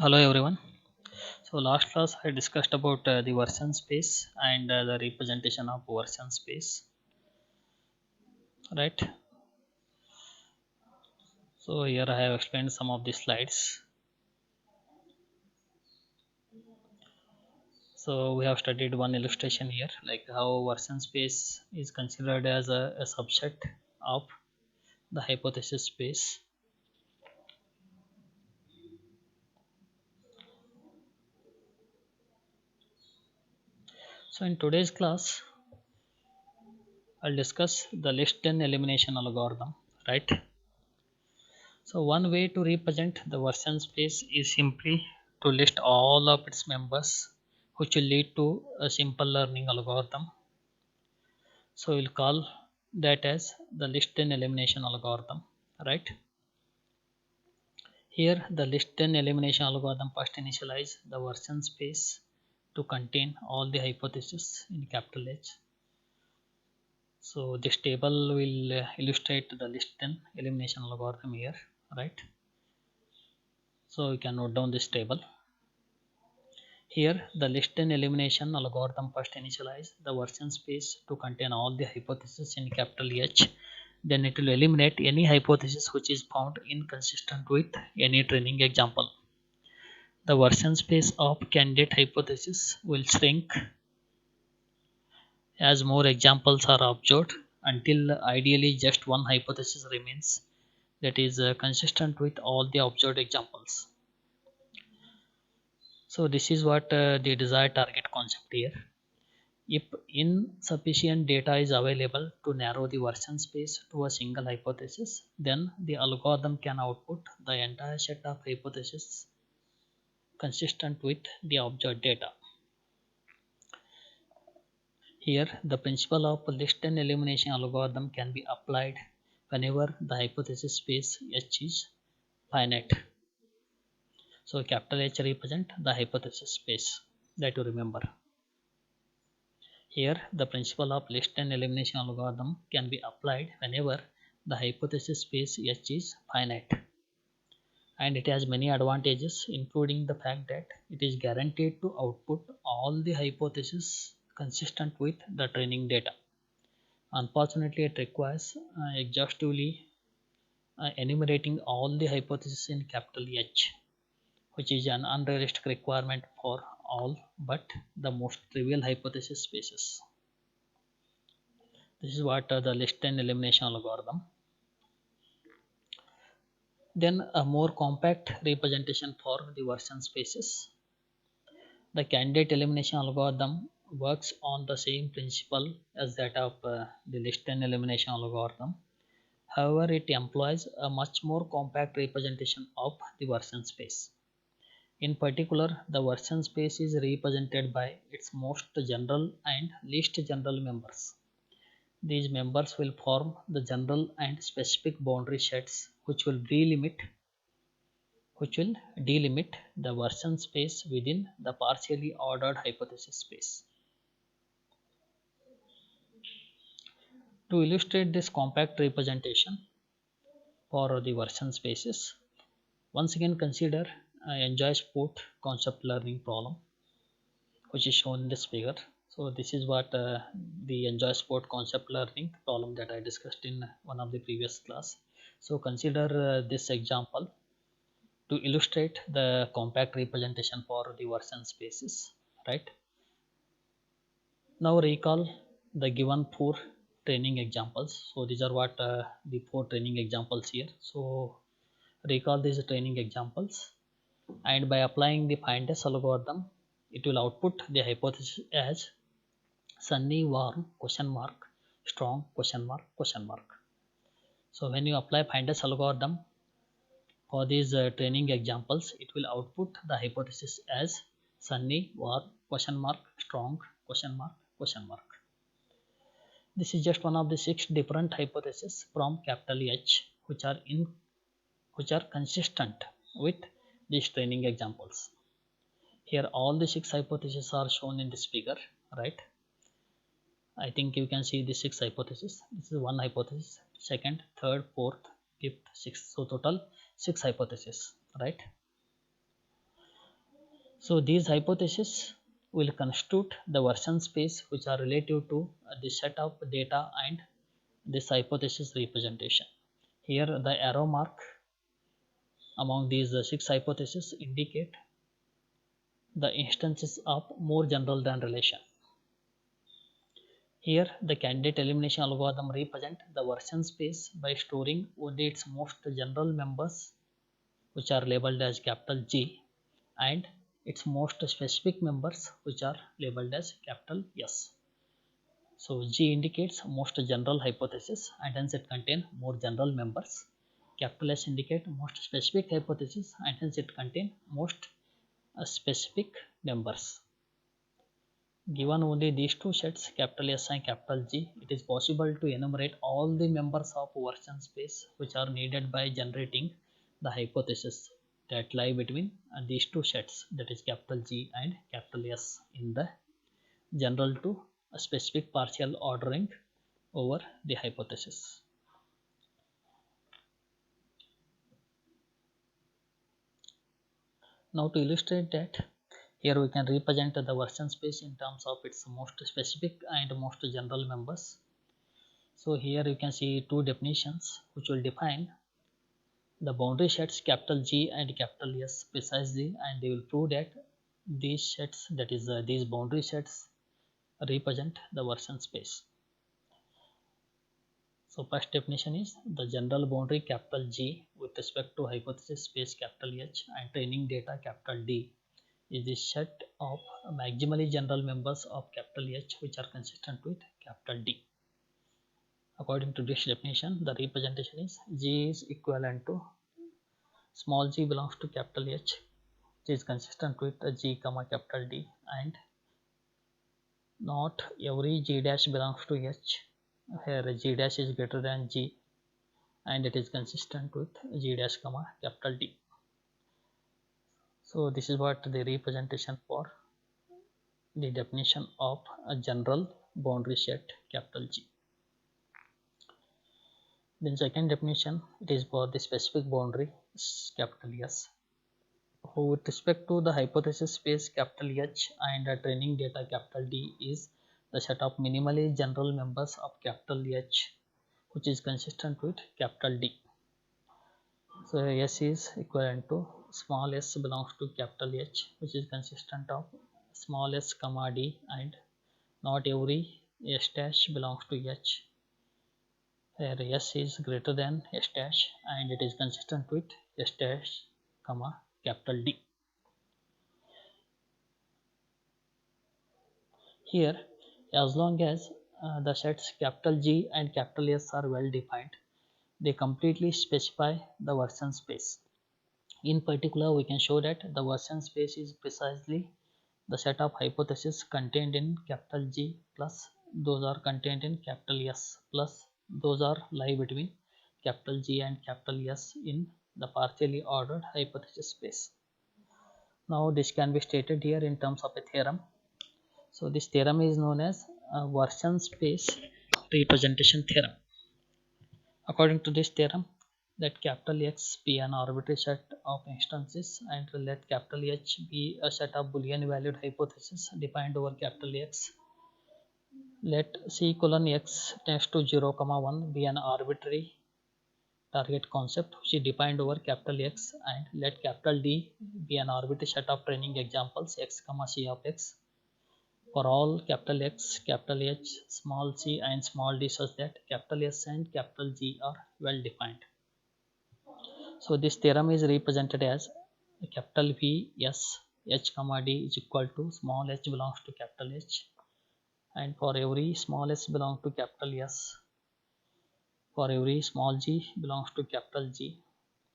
Hello everyone. So last class I discussed about the version space and the representation of version space, right? So here I have explained some of the slides. So we have studied one illustration here, like how version space is considered as a subset of the hypothesis space. So in today's class, I'll discuss the list and elimination algorithm, right? So one way to represent the version space is simply to list all of its members, which will lead to a simple learning algorithm. So we'll call that as the list and elimination algorithm, right? Here the list and elimination algorithm first initialize the version space to contain all the hypotheses in capital H. So this table will illustrate the list and elimination algorithm here, right? So you can note down this table. Here, the list and elimination algorithm first initialize the version space to contain all the hypotheses in capital H. Then it will eliminate any hypothesis which is found inconsistent with any training example. The version space of candidate hypothesis will shrink as more examples are observed until ideally just one hypothesis remains that is consistent with all the observed examples. So this is what the desired target concept here. If insufficient data is available to narrow the version space to a single hypothesis, then the algorithm can output the entire set of hypotheses consistent with the observed data. Here, the principle of list and elimination algorithm can be applied whenever the hypothesis space H is finite. So capital H represent the hypothesis space that you remember. Here, the principle of list and elimination algorithm can be applied whenever the hypothesis space H is finite. And it has many advantages, including the fact that it is guaranteed to output all the hypotheses consistent with the training data. Unfortunately, it requires exhaustively enumerating all the hypotheses in capital H, which is an unrealistic requirement for all but the most trivial hypothesis spaces. This is what the list and elimination algorithm. Then a more compact representation for the version spaces. The candidate elimination algorithm works on the same principle as that of the list and elimination algorithm. However, it employs a much more compact representation of the version space. In particular, the version space is represented by its most general and least general members. These members will form the general and specific boundary sets which will delimit the version space within the partially ordered hypothesis space. To illustrate this compact representation for the version spaces, once again consider Enjoy Sport concept learning problem, which is shown in this figure. So this is what the Enjoy Sport concept learning problem that I discussed in one of the previous class. So consider this example to illustrate the compact representation for the version spaces, right? Now recall the given four training examples. So these are what the four training examples here. So recall these training examples, and by applying the fineness algorithm, it will output the hypothesis as sunny, warm, question mark, strong, question mark, question mark. So when you apply fineness algorithm for these training examples, it will output the hypothesis as sunny, warm, question mark, strong, question mark, question mark. This is just one of the 6 different hypotheses from capital H which are consistent with these training examples. Here all the 6 hypotheses are shown in this figure, right? I think you can see the 6 hypotheses. This is one hypothesis, second, third, fourth, fifth, sixth. So total 6 hypotheses, right? So these hypotheses will constitute the version space which are relative to the set of data and this hypothesis representation. Here the arrow mark among these six hypotheses indicate the instances of more general than relation. Here the candidate elimination algorithm represents the version space by storing only its most general members which are labeled as capital G and its most specific members which are labeled as capital S. So G indicates most general hypothesis and hence it contains more general members. Capital S indicates most specific hypothesis and hence it contains most specific members. Given only these two sets, capital S and capital G, it is possible to enumerate all the members of version space which are needed by generating the hypothesis that lie between these two sets, that is capital G and capital S, in the general to a specific partial ordering over the hypothesis. Now to illustrate that, here we can represent the version space in terms of its most specific and most general members. So here you can see two definitions which will define the boundary sets capital G and capital S precisely, and they will prove that these sets, that is these boundary sets, represent the version space. So first definition is the general boundary capital G with respect to hypothesis space capital H and training data capital D is the set of maximally general members of capital H which are consistent with capital D. According to this definition, the representation is G is equivalent to small g belongs to capital H, which is consistent with G comma capital D, and not every G dash belongs to H. Here G dash is greater than G and it is consistent with G dash comma capital D. So this is what the representation for the definition of a general boundary set capital G. Then second definition, it is for the specific boundary capital S. With respect to the hypothesis space capital H and the training data capital D is the set of minimally general members of capital H which is consistent with capital D. So S is equivalent to small s belongs to capital H which is consistent of small s comma D, and not every S dash belongs to H. Here S is greater than S dash and it is consistent with S dash comma capital D. Here, as long as the sets capital G and capital S are well defined, they completely specify the version space. In particular, we can show that the version space is precisely the set of hypotheses contained in capital G plus those are contained in capital S plus those are lie between capital G and capital S in the partially ordered hypothesis space. Now this can be stated here in terms of a theorem. So this theorem is known as version space representation theorem. According to this theorem, let capital X be an arbitrary set of instances and let capital H be a set of Boolean valued hypotheses defined over capital X. Let C colon X tends to 0, 1 be an arbitrary target concept which is defined over capital X, and let capital D be an arbitrary set of training examples X, C of X for all capital X, capital H, small c and small d such that capital S and capital G are well defined. So this theorem is represented as capital V S H comma D is equal to small h belongs to capital H, and for every small s belongs to capital S, for every small g belongs to capital G,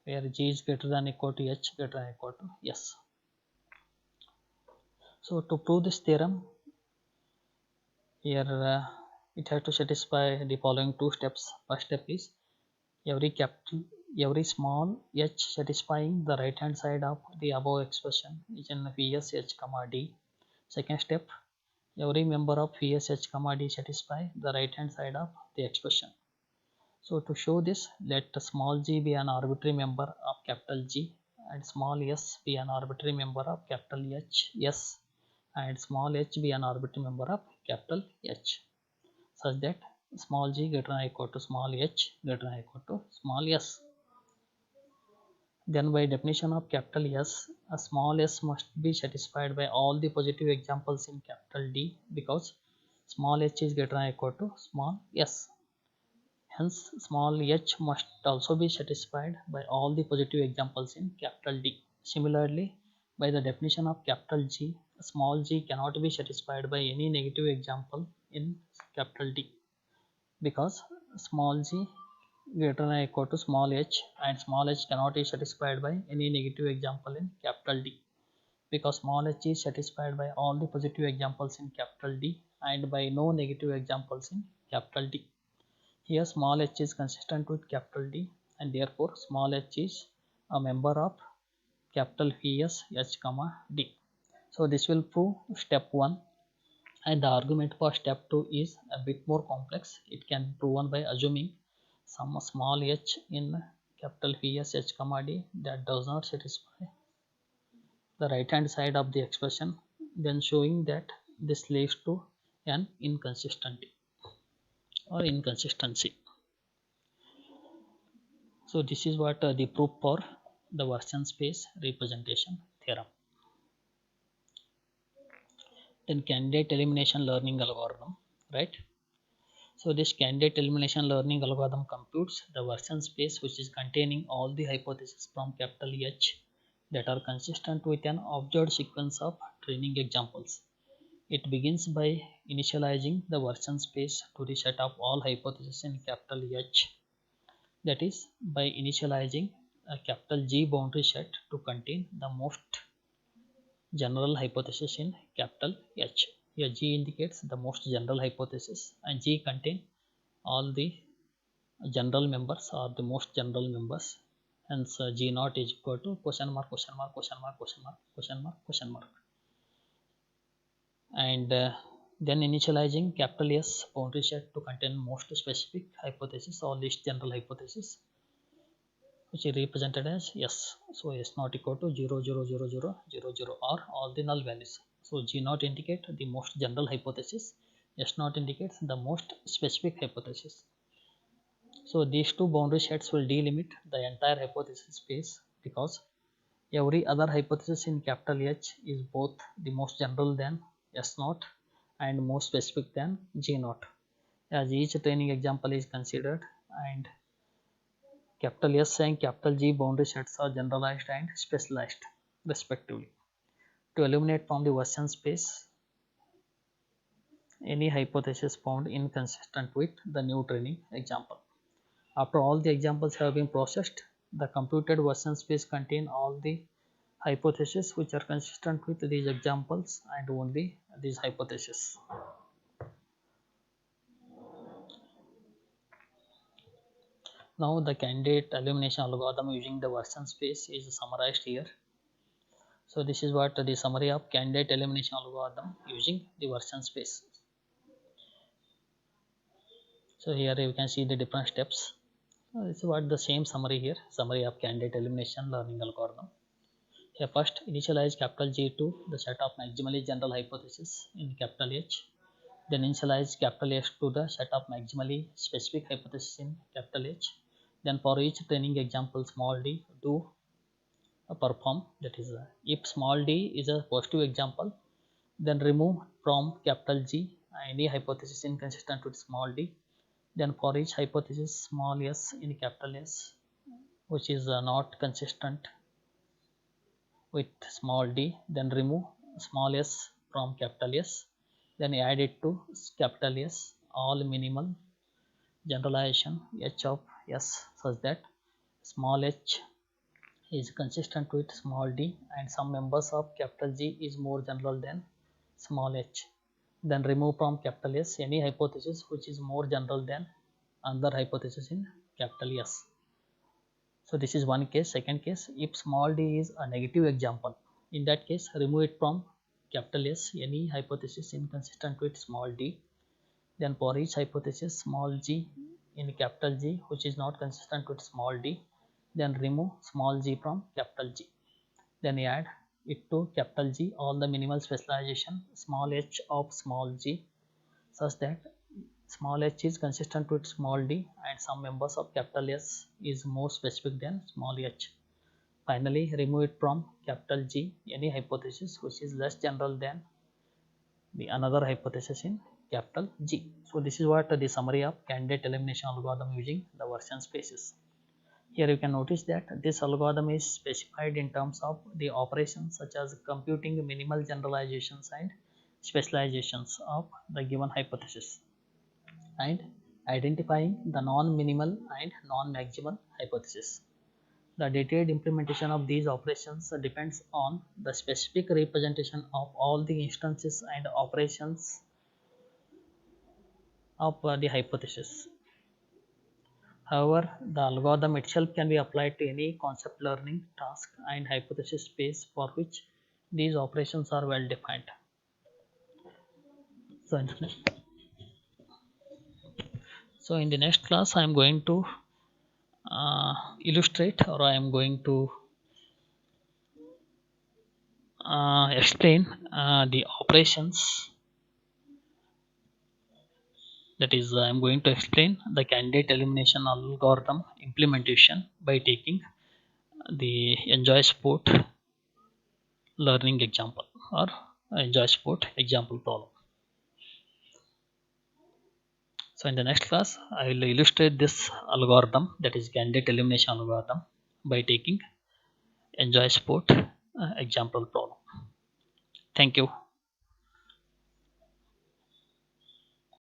where G is greater than equal to H greater than equal to S. So to prove this theorem, here it has to satisfy the following two steps. First step is every small h satisfying the right hand side of the above expression is in Vs h comma d. Second step, every member of Vs h comma d satisfy the right hand side of the expression. So to show this, let small g be an arbitrary member of capital G and small s be an arbitrary member of capital H s and small h be an arbitrary member of capital H, such that small g greater than or equal to small h greater than or equal to small s. Then by definition of capital S, a small s must be satisfied by all the positive examples in capital D, because small h is greater than or equal to small s. Hence, small h must also be satisfied by all the positive examples in capital D. Similarly, by the definition of capital G, small g cannot be satisfied by any negative example in capital D, because small g greater than or equal to small h and small h cannot be satisfied by any negative example in capital D, because small h is satisfied by all the positive examples in capital D and by no negative examples in capital D. Here small h is consistent with capital D and therefore small h is a member of capital Vs H comma D. So this will prove step 1, and the argument for step 2 is a bit more complex. It can be proven by assuming some small h in capital Vs H comma D that does not satisfy the right hand side of the expression, then showing that this leads to an inconsistency or inconsistency. So this is what the proof for the version space representation theorem. Then candidate elimination learning algorithm, right? So this candidate elimination learning algorithm computes the version space which is containing all the hypotheses from capital H that are consistent with an observed sequence of training examples. It begins by initializing the version space to the set of all hypotheses in capital H, that is by initializing a capital G boundary set to contain the most general hypothesis in capital H. Here G indicates the most general hypothesis and G contain all the general members or the most general members. Hence G naught is equal to question mark question mark question mark question mark question mark question mark. And then initializing capital S boundary set to contain most specific hypothesis or least general hypothesis, which is represented as S. So S naught equal to 0 0 0 0 0 0 or all the null values. So G naught indicate the most general hypothesis, S naught indicates the most specific hypothesis. So these two boundary sets will delimit the entire hypothesis space, because every other hypothesis in capital H is both the most general than S naught and more specific than G naught, as each training example is considered and capital S and capital G boundary sets are generalized and specialized respectively to eliminate from the version space any hypothesis found inconsistent with the new training example. After all the examples have been processed, the computed version space contain all the hypotheses which are consistent with these examples and only these hypotheses. Now the candidate elimination algorithm using the version space is summarized here. So this is what the summary of candidate elimination algorithm using the version space. So here you can see the different steps. This is what the same summary here, summary of candidate elimination learning algorithm. Here first initialize capital G to the set of maximally general hypotheses in capital H. Then initialize capital H to the set of maximally specific hypotheses in capital H. Then for each training example small d, do perform, that is if small d is a positive example, then remove from capital G any hypothesis inconsistent with small d. Then for each hypothesis small s in capital S which is not consistent with small d, then remove small s from capital S, then add it to capital S all minimal generalization h of s such that small h is consistent with small d and some members of capital G is more general than small h. Then remove from capital S any hypothesis which is more general than another hypothesis in capital S. So this is one case. Second case, if small d is a negative example, in that case remove it from capital S any hypothesis inconsistent with small d. Then for each hypothesis small g in capital G which is not consistent with small d, then remove small g from capital G. then add it to capital G all the minimal specialization small h of small g such that small h is consistent with small d and some members of capital S is more specific than small h. Finally, remove it from capital G any hypothesis which is less general than the another hypothesis in capital G. So this is what the summary of candidate elimination algorithm using the version spaces. Here you can notice that this algorithm is specified in terms of the operations such as computing minimal generalizations and specializations of the given hypothesis and identifying the non-minimal and non-maximal hypothesis. The detailed implementation of these operations depends on the specific representation of all the instances and operations of the hypothesis. However, the algorithm itself can be applied to any concept learning task and hypothesis space for which these operations are well defined. So in the next class, I am going to illustrate or I am going to explain the operations. That is, I am going to explain the candidate elimination algorithm implementation by taking the Enjoy Sport learning example or Enjoy Sport example problem. So in the next class, I will illustrate this algorithm, that is candidate elimination algorithm, by taking Enjoy Sport example problem. Thank you.